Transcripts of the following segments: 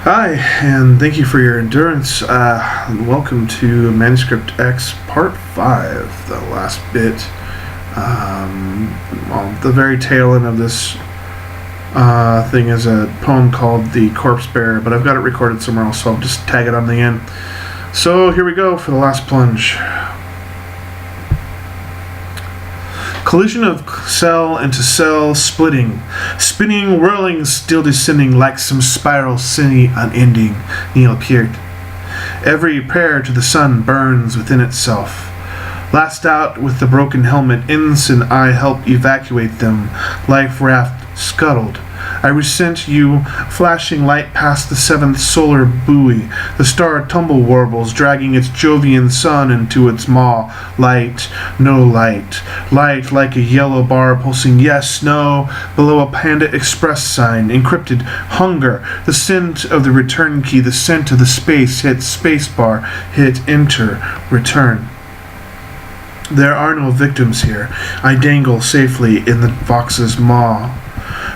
Hi, and thank you for your endurance. Welcome to Manuscript X Part 5, the last bit. The very tail end of this thing is a poem called The Corpse Bearer, but I've got it recorded somewhere else, so I'll just tag it on the end. So here we go for the last plunge. Collision of cell into cell splitting, spinning, whirling, still descending like some spiral city unending. Neil Peart. Every prayer to the sun burns within itself. Last out with the broken helmet, ensign I help evacuate them. Life raft scuttled. I resent you, flashing light past the seventh solar buoy. The star tumble warbles, dragging its Jovian sun into its maw. Light, no light. Light like a yellow bar pulsing yes, no, below a Panda Express sign. Encrypted hunger, the scent of the return key, the scent of the space. Hit spacebar, hit enter, return. There are no victims here. I dangle safely in the fox's maw.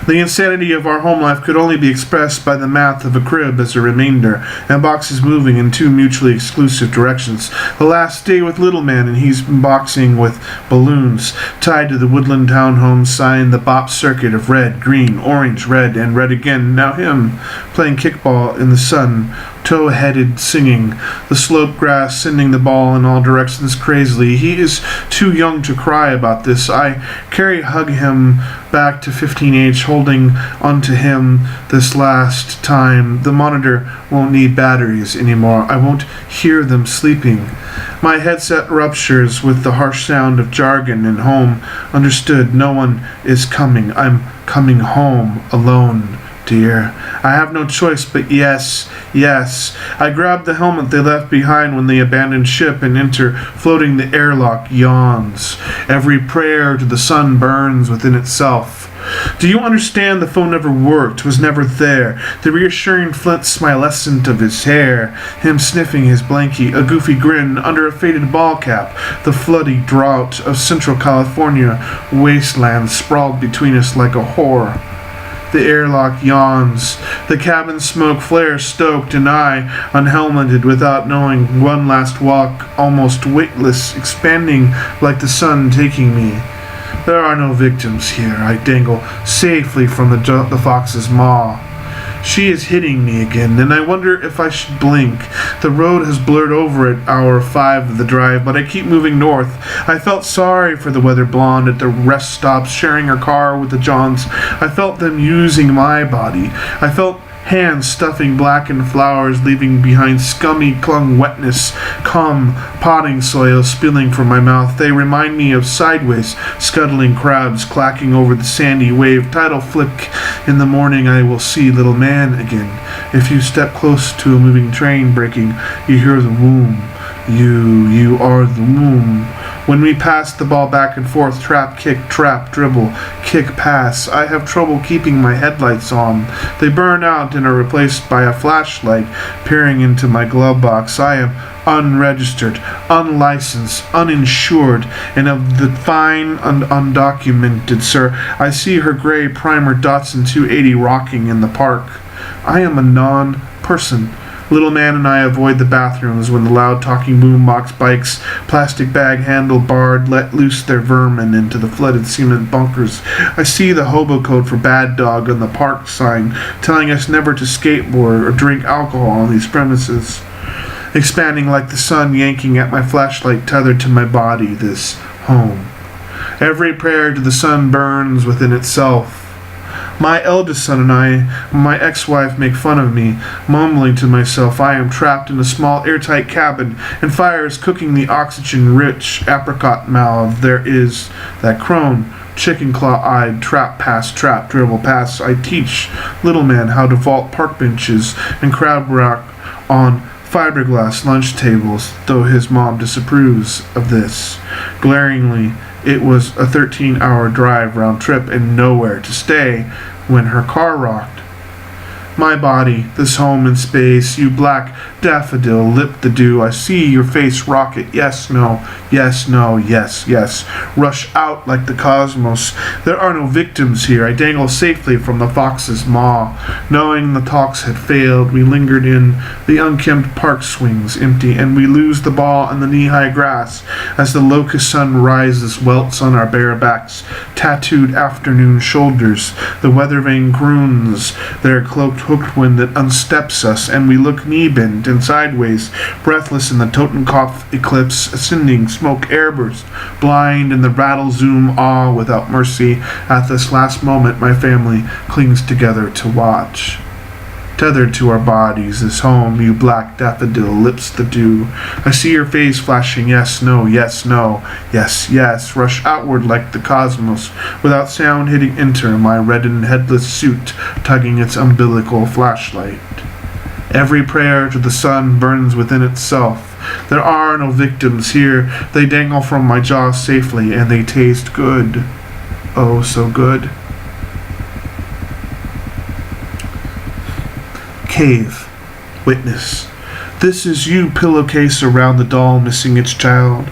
The insanity of our home life could only be expressed by the math of a crib as a remainder, and boxes moving in two mutually exclusive directions. The last day with Little Man, and he's boxing with balloons, tied to the woodland townhome sign, the bop circuit of red, green, orange, red, and red again. Now him, playing kickball in the sun, toe-headed singing, the slope grass sending the ball in all directions crazily. He is too young to cry about this. I hug him back to 15H, holding onto him this last time. The monitor won't need batteries anymore. I won't hear them sleeping. My headset ruptures with the harsh sound of jargon and home. Understood, no one is coming. I'm coming home alone. Dear. I have no choice, but yes. I grab the helmet they left behind when they abandoned ship and enter, floating the airlock yawns. Every prayer to the sun burns within itself. Do you understand the phone never worked, was never there? The reassuring flint smilescent of his hair, him sniffing his blankie, a goofy grin under a faded ball cap, the floody drought of Central California wasteland sprawled between us like a whore. The airlock yawns. The cabin smoke flares stoked, and I, unhelmeted without knowing, one last walk, almost weightless, expanding like the sun taking me. There are no victims here. I dangle safely from the fox's maw. She is hitting me again, and I wonder if I should blink. The road has blurred over at hour 5 of the drive, but I keep moving north. I felt sorry for the weather blonde at the rest stops, sharing her car with the Johns. I felt them using my body. I felt hands stuffing blackened flowers, leaving behind scummy clung wetness, potting soil spilling from my mouth. They remind me of sideways scuttling crabs clacking over the sandy wave. Tidal flick. In the morning I will see Little Man again. If you step close to a moving train braking, you hear the womb. You are the womb. When we pass the ball back and forth, trap, kick, trap, dribble, kick, pass, I have trouble keeping my headlights on. They burn out and are replaced by a flashlight peering into my glove box. I am unregistered, unlicensed, uninsured, and of the fine and undocumented, sir. I see her gray primer Datsun 280 rocking in the park. I am a non-person. Little Man and I avoid the bathrooms when the loud-talking boombox bikes, plastic bag handle barred, let loose their vermin into the flooded cement bunkers. I see the hobo code for bad dog on the park sign, telling us never to skateboard or drink alcohol on these premises. Expanding like the sun, yanking at my flashlight tethered to my body, this home. Every prayer to the sun burns within itself. My eldest son and my ex-wife make fun of me, mumbling to myself. I am trapped in a small airtight cabin, and fire is cooking the oxygen-rich apricot mouth. There is that crone, chicken claw-eyed, trap pass, trap, dribble pass. I teach Little Man how to vault park benches and crab rock on fiberglass lunch tables, though his mom disapproves of this. Glaringly, it was a 13-hour drive round trip and nowhere to stay when her car rocked. My body, this home in space, you black daffodil, lip the dew. I see your face rocket, yes, no, yes, no, yes, yes. Rush out like the cosmos. There are no victims here. I dangle safely from the fox's maw. Knowing the talks had failed, we lingered in the unkempt park swings, empty, and we lose the ball in the knee-high grass as the locust sun rises, welts on our bare backs, tattooed afternoon shoulders. The weather vane croons their cloaked hooked wind that unsteps us, and we look knee-bent and sideways, breathless in the Totenkopf eclipse, ascending smoke airburst, blind in the rattle-zoom awe without mercy. At this last moment, my family clings together to watch. Tethered to our bodies, this home, you black daffodil, lips the dew. I see your face flashing, yes, no, yes, no, yes, yes. Rush outward like the cosmos, without sound hitting enter, my reddened headless suit tugging its umbilical flashlight. Every prayer to the sun burns within itself. There are no victims here. They dangle from my jaw safely, and they taste good. Oh, so good. Cave. Witness. This is you, pillowcase around the doll missing its child.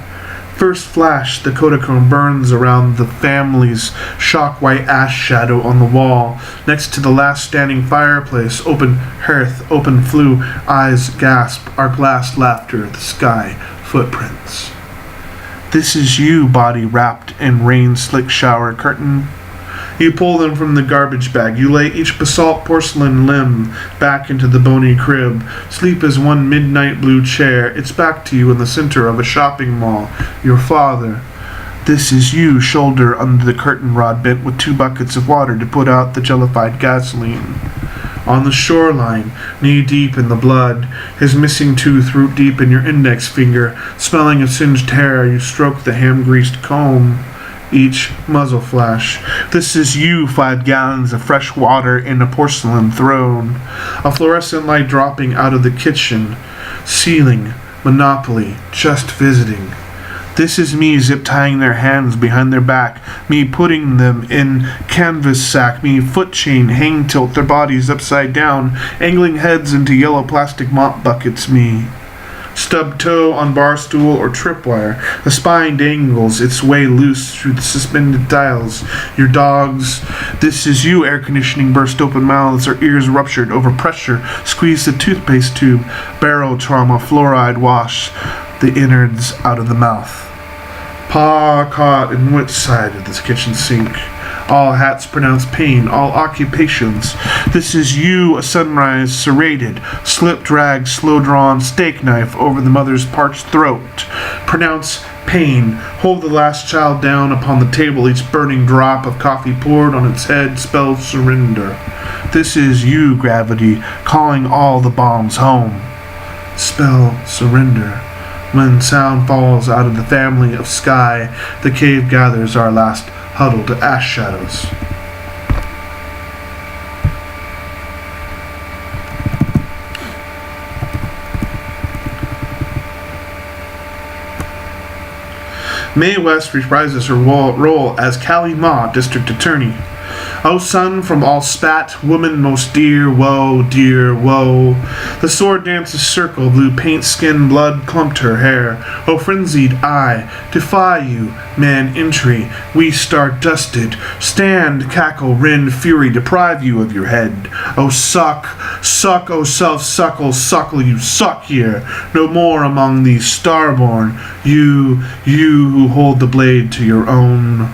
First flash, the Kodachrome burns around the family's shock-white ash shadow on the wall, next to the last standing fireplace. Open hearth, open flue, eyes gasp, our glass laughter, the sky, footprints. This is you, body wrapped in rain-slick shower curtain. You pull them from the garbage bag. You lay each basalt porcelain limb back into the bony crib. Sleep as one midnight blue chair. It's back to you in the center of a shopping mall. Your father. This is you, shoulder under the curtain rod bent with 2 buckets of water to put out the jellified gasoline. On the shoreline, knee-deep in the blood, his missing tooth root deep in your index finger. Smelling of singed hair, you stroke the ham-greased comb. Each muzzle flash. This is you, 5 gallons of fresh water in a porcelain throne. A fluorescent light dropping out of the kitchen. Ceiling. Monopoly. Just visiting. This is me zip-tying their hands behind their back. Me putting them in canvas sack. Me foot chain hang-tilt their bodies upside down. Angling heads into yellow plastic mop buckets. Me. Stub toe on bar stool or tripwire. The spine dangles its way loose through the suspended tiles. Your dogs. This is you, air conditioning burst open mouths, our ears ruptured over pressure. Squeeze the toothpaste tube. Barrel trauma, fluoride wash the innards out of the mouth. Paw caught in which side of this kitchen sink. All hats pronounce pain, all occupations. This is you, a sunrise, serrated, slip-drag, slow-drawn steak knife over the mother's parched throat. Pronounce pain. Hold the last child down upon the table. Each burning drop of coffee poured on its head spells surrender. This is you, gravity, calling all the bombs home. Spell surrender. When sound falls out of the family of sky, the cave gathers our last huddled ash shadows. Mae West reprises her role as Callie Ma, District Attorney. O son from all spat, woman most dear, woe, the sword dances circle, blue paint skin, blood clumped her hair. O frenzied eye, defy you, man entry, we star-dusted, stand, cackle, rend, fury, deprive you of your head. O suck, O self-suckle, suckle you, suck here, no more among these starborn, you who hold the blade to your own.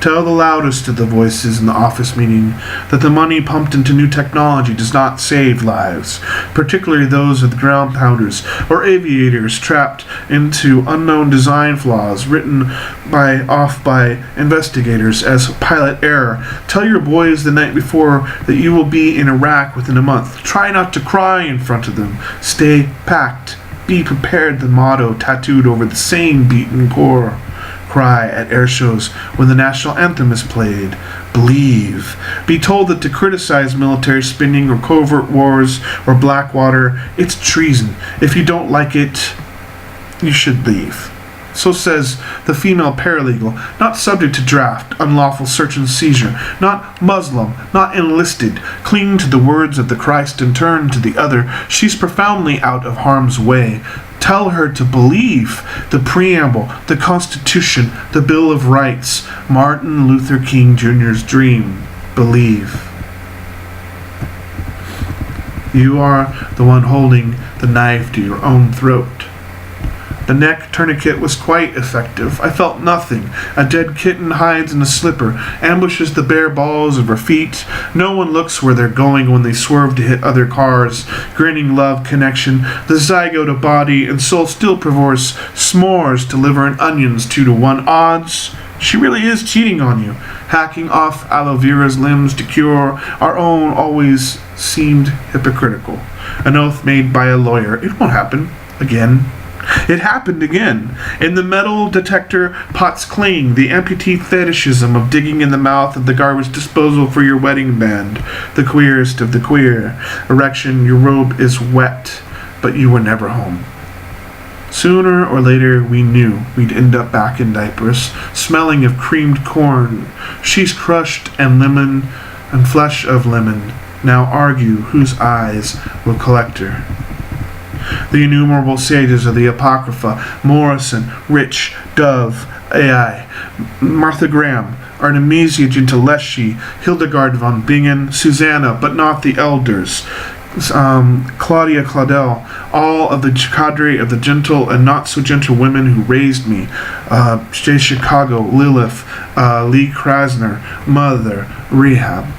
Tell the loudest of the voices in the office meeting that the money pumped into new technology does not save lives, particularly those of the ground pounders or aviators trapped into unknown design flaws written off by investigators as pilot error. Tell your boys the night before that you will be in Iraq within a month. Try not to cry in front of them. Stay packed. Be prepared, the motto tattooed over the same beaten core. Cry at air shows when the national anthem is played. Believe. Be told that to criticize military spending or covert wars or Blackwater, it's treason. If you don't like it, you should leave. So says the female paralegal, not subject to draft, unlawful search and seizure, not Muslim, not enlisted, cling to the words of the Christ and turn to the other. She's profoundly out of harm's way. Tell her to believe the preamble, the Constitution, the Bill of Rights, Martin Luther King Jr.'s dream. Believe. You are the one holding the knife to your own throat. The neck tourniquet was quite effective. I felt nothing. A dead kitten hides in a slipper, ambushes the bare balls of her feet. No one looks where they're going when they swerve to hit other cars. Grinning love connection. The zygote of body and soul still perforce s'mores to liver and onions 2-to-1 odds. She really is cheating on you. Hacking off aloe vera's limbs to cure our own always seemed hypocritical. An oath made by a lawyer. It won't happen again. It happened again. In the metal detector, pots cling, the amputee fetishism of digging in the mouth of the garbage disposal for your wedding band. The queerest of the queer. Erection, your robe is wet, but you were never home. Sooner or later, we knew we'd end up back in diapers, smelling of creamed corn, cheese crushed and lemon, and flesh of lemon. Now argue whose eyes will collect her. The innumerable sages of the Apocrypha, Morrison, Rich, Dove, Ai, Martha Graham, Artemisia Gentileschi, Hildegard von Bingen, Susanna, but not the elders, Claudia Claudel, all of the cadre of the gentle and not so gentle women who raised me, J. Chicago, Lilith, Lee Krasner, Mother, Rehab.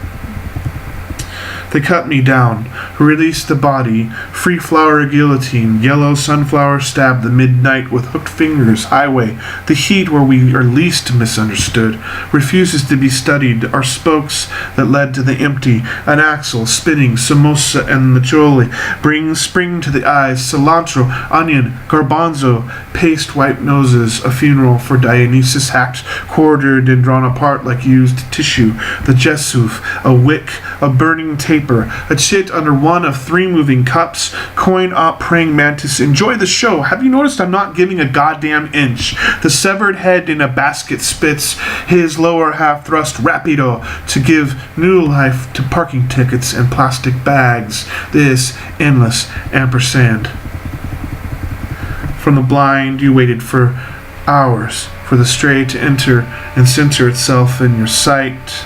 They cut me down, released the body, free flower guillotine, yellow sunflower stab the midnight with hooked fingers, highway, the heat where we are least misunderstood, refuses to be studied, our spokes that led to the empty, an axle, spinning, samosa and majoli, bring spring to the eyes, cilantro, onion, garbanzo, paste white noses, a funeral for Dionysus hacked, quartered and drawn apart like used tissue, the jesuf, a wick, a burning taper, a chit under one of 3 moving cups, coin op praying mantis. Enjoy the show. Have you noticed I'm not giving a goddamn inch? The severed head in a basket spits, his lower half thrust rapido to give new life to parking tickets and plastic bags. This endless ampersand. From the blind you waited for hours for the stray to enter and center itself in your sight.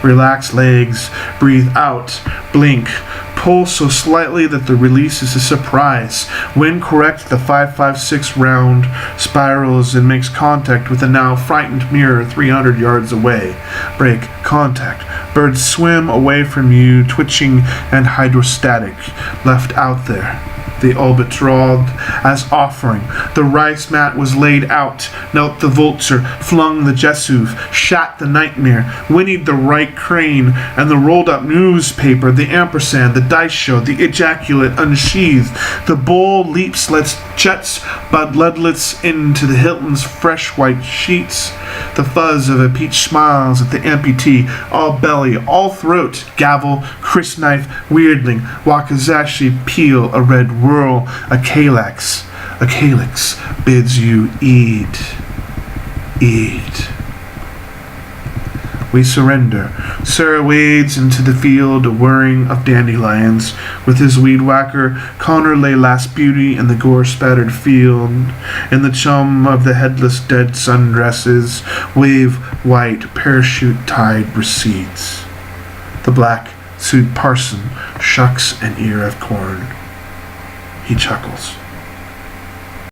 Relax legs, breathe out, blink, pull so slightly that the release is a surprise. When correct, the 5.56 round spirals and makes contact with a now frightened mirror 300 yards away. Break contact. Birds swim away from you, twitching and hydrostatic, left out there. The albatross as offering. The rice mat was laid out. Knelt the vulture, flung the jessuv, shot the nightmare, whinnied the right crane, and the rolled up newspaper, the ampersand, the dice show, the ejaculate unsheathed. The bull leaps, lets jets bloodlets into the Hilton's fresh white sheets. The fuzz of a peach smiles at the amputee, all belly, all throat, gavel, crisp knife, weirdling, wakizashi peel, a red whirl, a calyx bids you eat. We surrender. Sarah wades into the field, a whirring of dandelions. With his weed whacker, Connor lay last beauty in the gore-spattered field. In the chum of the headless dead sundresses, wave white, parachute-tied recedes. The black-suit parson shucks an ear of corn. He chuckles.